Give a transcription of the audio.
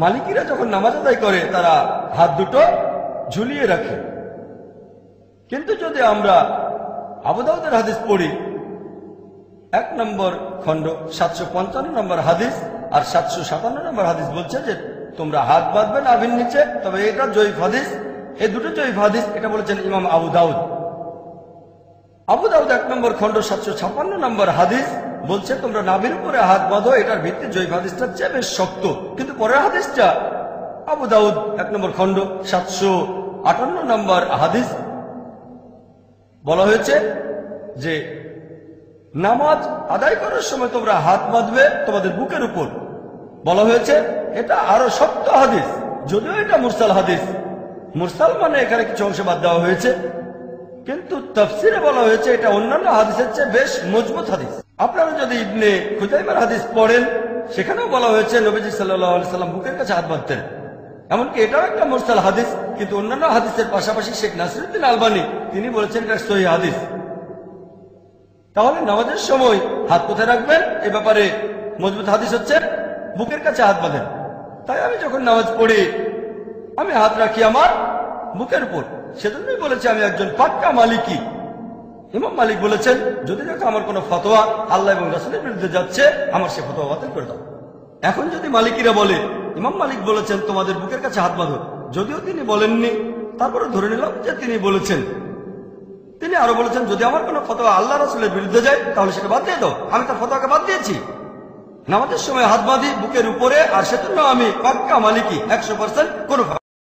মালিকিরা যখন নামাজ আদায় করে তারা হাত দুটো ঝুলিয়ে রাখে। কিন্তু যদি আমরা আবু দাউদের হাদিস পড়ি, 1 নম্বর খণ্ড 755 নম্বর হাদিস আর 757 নম্বর হাদিস বলছে যে তোমরা হাত বাঁধবে নাভির নিচে। তবে এটা জয়ীফ হাদিস, এই দুটো জয়ীফ হাদিস। এটা বলেছেন ইমাম আবু দাউদ। আবু দাউদ 1 নম্বর খণ্ড 756 নম্বর হাদিস বলছে তোমরা নাভির উপরে হাত বাঁধো। এটার ভিত্তি জয়ীফ হাদিসটা চেয়ে বেশ শক্ত। কিন্তু পরের হাদিসটা আবু দাউদ 1 নম্বর খণ্ড 758 নম্বর হাদিস বলা হয়েছে যে নামাজ আদায় করার সময় তোমরা হাত বাঁধবে তোমাদের বুকের উপর। বলা হয়েছে এটা আরো শক্ত হাদিস, যদিও এটা মুরসাল হাদিস। মুরসাল মানে এখানে কিছু অংশ বাদ দেওয়া হয়েছে, কিন্তু তাফসিরে বলা হয়েছে এটা অন্যান্য হাদিসের চেয়ে বেশ মজবুত হাদিস। আপনারা যদি ইবনে খুজাইমার হাদিস পড়েন, সেখানেও বলা হয়েছে নবীজি সাল্লাল্লাহু আলাইহি সাল্লাম বুকের কাছে হাত বাঁধতেন। এমনকি এটাও একটা মুরসাল হাদিস, কিন্তু অন্যান্য হাদিসের পাশাপাশি শেখ নাসিরউদ্দিন আলবানী তিনি বলেছেন এটা সহিহ হাদিস। তাহলে নামাজের সময় হাত কোথায় রাখবেন এ ব্যাপারে মজবুত হাদিস হচ্ছে বুকের কাছে হাত বাঁধেন। তাই আমি যখন নামাজ পড়ি আমি হাত রাখি আমার বুকের উপর। সেজন্যই বলেছি আমি একজন পাক্কা মালিকি। ইমাম মালিক বলেছেন যদি দেখো আমার কোনো ফতোয়া আল্লাহ এবং রাসূলের বিরুদ্ধে যাচ্ছে, আমার সে ফতোয়া বাতিল করে দাও। এখন যদি মালিকিরা বলে ইমাম মালিক বলেছেন তোমাদের বুকের কাছে হাত বাঁধো, যদিও তিনি বলেননি, তারপরে ধরে নিলাম যে তিনি বলেছেন। তিনি আরো বলেছেন যদি আমার কোনো ফতোয়া আল্লাহ রাসূলের বিরুদ্ধে যায় তাহলে সেটা বাদ দিয়ে দাও। আমি তার ফতোয়াকে বাদ দিয়েছি। নামাজের সময় হাত বাঁধি বুকের উপরে, আর সেজন্য আমি পাক্কা মালিকি 100%। কোনো